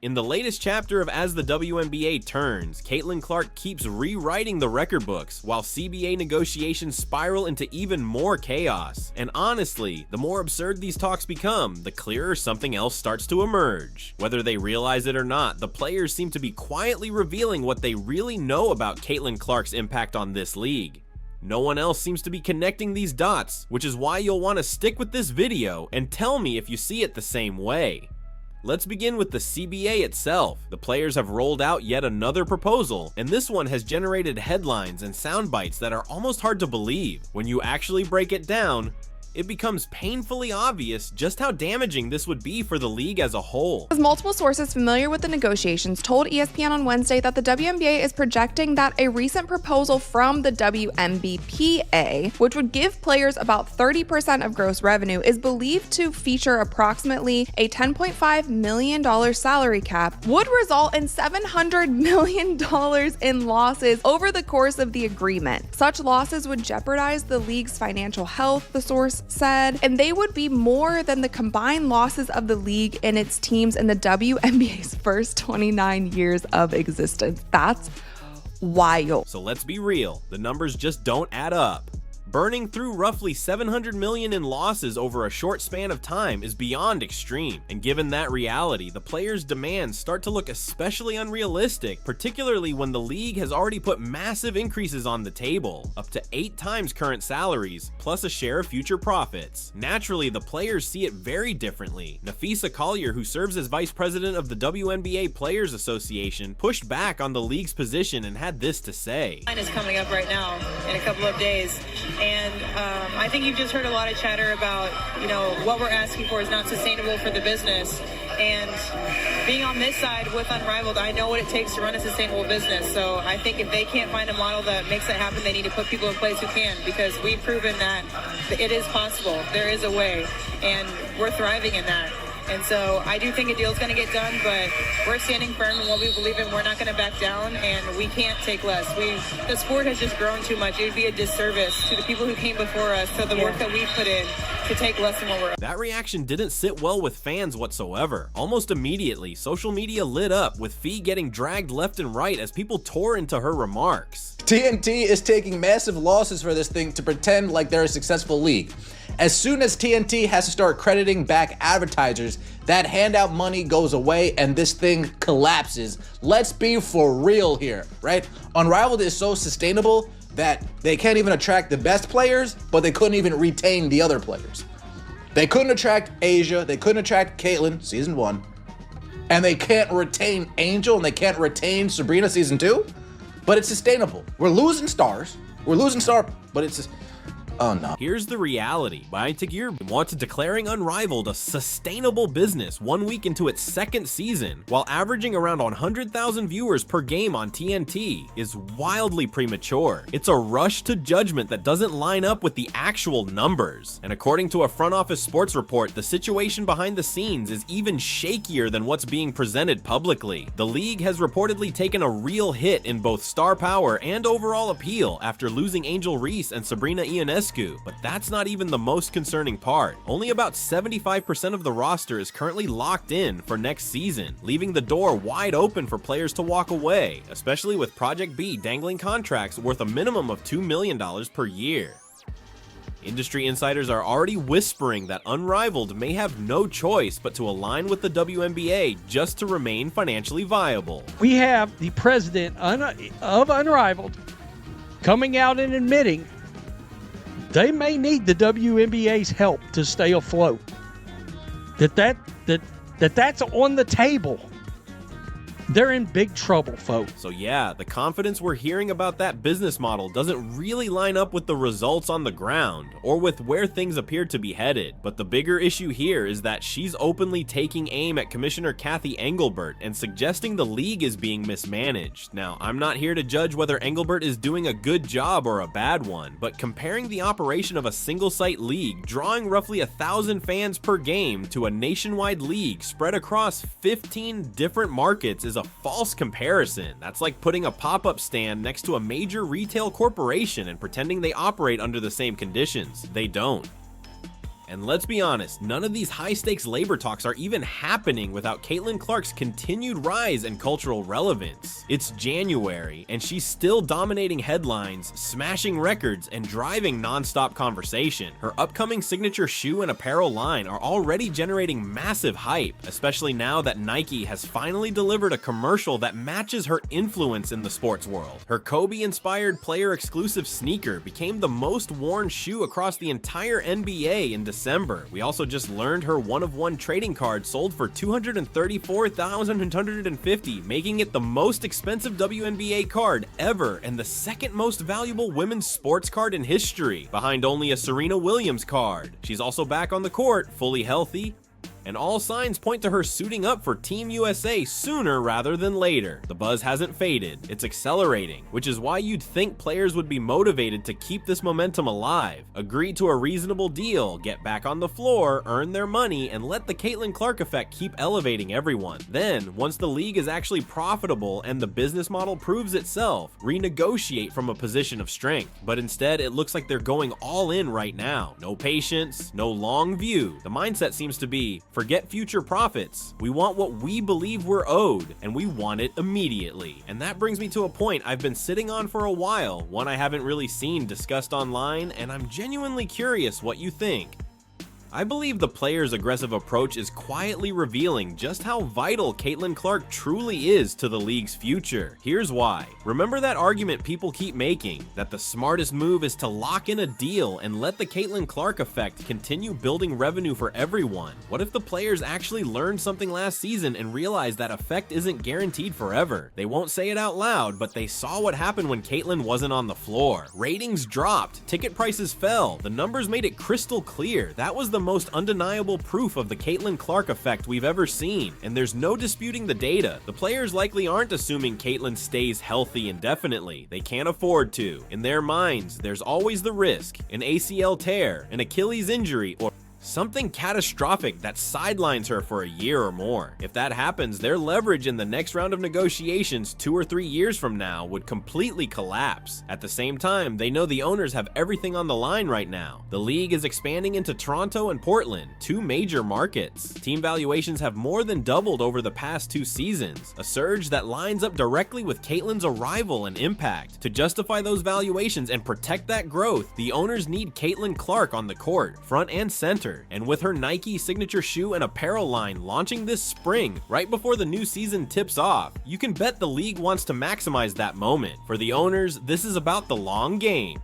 In the latest chapter of As the WNBA Turns, Caitlin Clark keeps rewriting the record books, while CBA negotiations spiral into even more chaos. And honestly, the more absurd these talks become, the clearer something else starts to emerge. Whether they realize it or not, the players seem to be quietly revealing what they really know about Caitlin Clark's impact on this league. No one else seems to be connecting these dots, which is why you'll want to stick with this video and tell me if you see it the same way. Let's begin with the CBA itself. The players have rolled out yet another proposal, and this one has generated headlines and sound bites that are almost hard to believe. When you actually break it down, it becomes painfully obvious just how damaging this would be for the league as a whole. Multiple sources familiar with the negotiations told ESPN on Wednesday that the WNBA is projecting that a recent proposal from the WNBPA, which would give players about 30% of gross revenue, is believed to feature approximately a $10.5 million salary cap, would result in $700 million in losses over the course of the agreement. Such losses would jeopardize the league's financial health, the source said, and they would be more than the combined losses of the league and its teams in the WNBA's first 29 years of existence. That's wild. So let's be real, the numbers just don't add up. Burning through roughly $700 million in losses over a short span of time is beyond extreme, and given that reality, the players' demands start to look especially unrealistic, particularly when the league has already put massive increases on the table, up to 8 times current salaries, plus a share of future profits. Naturally, the players see it very differently. Nafisa Collier, who serves as vice president of the WNBA Players Association, pushed back on the league's position and had this to say. Line is coming up right now in a couple of days. And I think you've just heard a lot of chatter about, what we're asking for is not sustainable for the business. And being on this side with Unrivaled, I know what it takes to run a sustainable business. So I think if they can't find a model that makes that happen, they need to put people in place who can, because we've proven that it is possible. There is a way, and we're thriving in that. And so I do think a deal is going to get done, but we're standing firm in what we believe in. We're not going to back down, and we can't take less. The sport has just grown too much. It would be a disservice to the people who came before us, to the work that we put in, to take less than what we're. That reaction didn't sit well with fans whatsoever. Almost immediately, social media lit up, with Fee getting dragged left and right as people tore into her remarks. TNT is taking massive losses for this thing to pretend like they're a successful league. As soon as TNT has to start crediting back advertisers, that handout money goes away and this thing collapses. Let's be for real here, right? Unrivaled is so sustainable that they can't even attract the best players, but they couldn't even retain the other players. They couldn't attract Asia, they couldn't attract Caitlin, season 1, and they can't retain Angel, and they can't retain Sabrina season 2, but it's sustainable. We're losing stars, but it's just, oh no. Here's the reality. Wnba wants declaring Unrivaled a sustainable business 1 week into its 2nd season, while averaging around 100,000 viewers per game on TNT, is wildly premature. It's a rush to judgment that doesn't line up with the actual numbers. And according to a front office sports report, the situation behind the scenes is even shakier than what's being presented publicly. The league has reportedly taken a real hit in both star power and overall appeal after losing Angel Reese and Sabrina Ionescu. But that's not even the most concerning part. Only about 75% of the roster is currently locked in for next season, leaving the door wide open for players to walk away, especially with Project B dangling contracts worth a minimum of $2 million per year. Industry insiders are already whispering that Unrivaled may have no choice but to align with the WNBA just to remain financially viable. We have the president of Unrivaled coming out and admitting they may need the WNBA's help to stay afloat. That's on the table. They're in big trouble, folks. So yeah, the confidence we're hearing about that business model doesn't really line up with the results on the ground, or with where things appear to be headed. But the bigger issue here is that she's openly taking aim at Commissioner Kathy Engelbert and suggesting the league is being mismanaged. Now, I'm not here to judge whether Engelbert is doing a good job or a bad one, but comparing the operation of a single-site league, drawing roughly 1,000 fans per game, to a nationwide league spread across 15 different markets is a false comparison. That's like putting a pop-up stand next to a major retail corporation and pretending they operate under the same conditions. They don't. And let's be honest, none of these high-stakes labor talks are even happening without Caitlin Clark's continued rise in cultural relevance. It's January, and she's still dominating headlines, smashing records, and driving non-stop conversation. Her upcoming signature shoe and apparel line are already generating massive hype, especially now that Nike has finally delivered a commercial that matches her influence in the sports world. Her Kobe-inspired player-exclusive sneaker became the most worn shoe across the entire NBA in December. We also just learned her one-of-one trading card sold for $234,150, making it the most expensive WNBA card ever and the second most valuable women's sports card in history, behind only a Serena Williams card. She's also back on the court, fully healthy, and all signs point to her suiting up for Team USA sooner rather than later. The buzz hasn't faded, it's accelerating, which is why you'd think players would be motivated to keep this momentum alive, agree to a reasonable deal, get back on the floor, earn their money, and let the Caitlin Clark effect keep elevating everyone. Then, once the league is actually profitable and the business model proves itself, renegotiate from a position of strength. But instead, it looks like they're going all in right now. No patience, no long view. The mindset seems to be, forget future profits. We want what we believe we're owed, and we want it immediately. And that brings me to a point I've been sitting on for a while, one I haven't really seen discussed online, and I'm genuinely curious what you think. I believe the players' aggressive approach is quietly revealing just how vital Caitlin Clark truly is to the league's future. Here's why. Remember that argument people keep making, that the smartest move is to lock in a deal and let the Caitlin Clark effect continue building revenue for everyone? What if the players actually learned something last season and realized that effect isn't guaranteed forever? They won't say it out loud, but they saw what happened when Caitlin wasn't on the floor. Ratings dropped, ticket prices fell, the numbers made it crystal clear. That was the most undeniable proof of the Caitlin Clark effect we've ever seen, and there's no disputing the data. The players likely aren't assuming Caitlin stays healthy indefinitely. They can't afford to. In their minds, there's always the risk: an ACL tear, an Achilles injury, or something catastrophic that sidelines her for a year or more. If that happens, their leverage in the next round of negotiations 2 or 3 years from now would completely collapse. At the same time, they know the owners have everything on the line right now. The league is expanding into Toronto and Portland, 2 major markets. Team valuations have more than doubled over the past 2 seasons, a surge that lines up directly with Caitlin's arrival and impact. To justify those valuations and protect that growth, the owners need Caitlin Clark on the court, front and center. And with her Nike signature shoe and apparel line launching this spring, right before the new season tips off, you can bet the league wants to maximize that moment. For the owners, this is about the long game.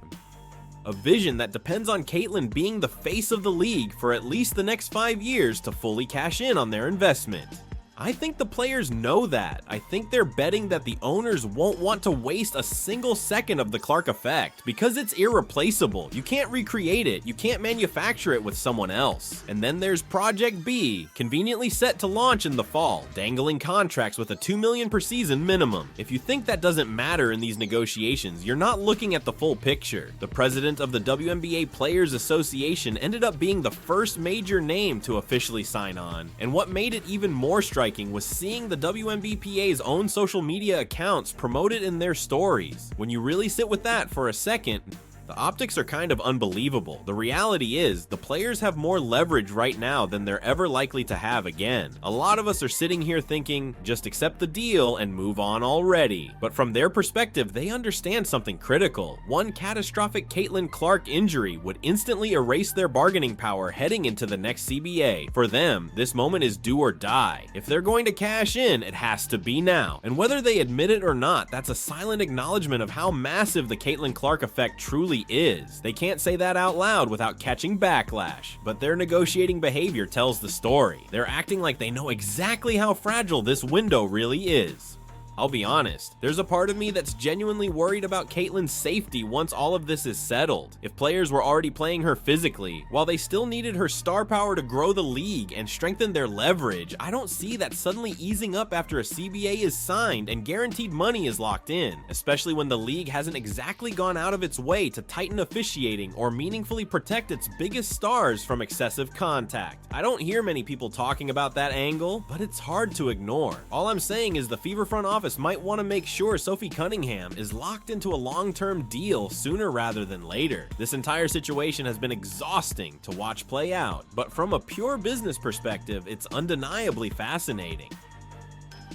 A vision that depends on Caitlin being the face of the league for at least the next 5 years to fully cash in on their investment. I think the players know that. I think they're betting that the owners won't want to waste a single second of the Clark effect because it's irreplaceable. You can't recreate it. You can't manufacture it with someone else. And then there's Project B, conveniently set to launch in the fall, dangling contracts with a $2 million per season minimum. If you think that doesn't matter in these negotiations, you're not looking at the full picture. The president of the WNBA Players Association ended up being the first major name to officially sign on. And what made it even more striking was seeing the WNBPA's own social media accounts promote it in their stories. When you really sit with that for a second, the optics are kind of unbelievable. The reality is, the players have more leverage right now than they're ever likely to have again. A lot of us are sitting here thinking, just accept the deal and move on already. But from their perspective, they understand something critical. One catastrophic Caitlin Clark injury would instantly erase their bargaining power heading into the next CBA. For them, this moment is do or die. If they're going to cash in, it has to be now. And whether they admit it or not, that's a silent acknowledgement of how massive the Caitlin Clark effect truly is. They can't say that out loud without catching backlash, but their negotiating behavior tells the story. They're acting like they know exactly how fragile this window really is. I'll be honest, there's a part of me that's genuinely worried about Caitlin's safety once all of this is settled. If players were already playing her physically, while they still needed her star power to grow the league and strengthen their leverage, I don't see that suddenly easing up after a CBA is signed and guaranteed money is locked in, especially when the league hasn't exactly gone out of its way to tighten officiating or meaningfully protect its biggest stars from excessive contact. I don't hear many people talking about that angle, but it's hard to ignore. All I'm saying is the Fever front office office might want to make sure Sophie Cunningham is locked into a long-term deal sooner rather than later. This entire situation has been exhausting to watch play out, but from a pure business perspective, it's undeniably fascinating.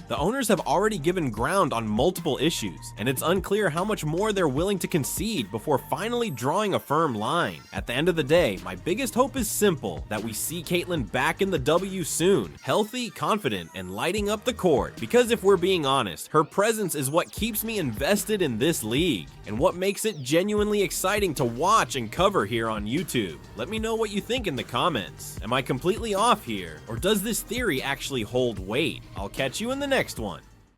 The owners have already given ground on multiple issues, and it's unclear how much more they're willing to concede before finally drawing a firm line. At the end of the day, my biggest hope is simple, that we see Caitlyn back in the W soon, healthy, confident, and lighting up the court. Because if we're being honest, her presence is what keeps me invested in this league, and what makes it genuinely exciting to watch and cover here on YouTube. Let me know what you think in the comments. Am I completely off here, or does this theory actually hold weight? I'll catch you in the next one.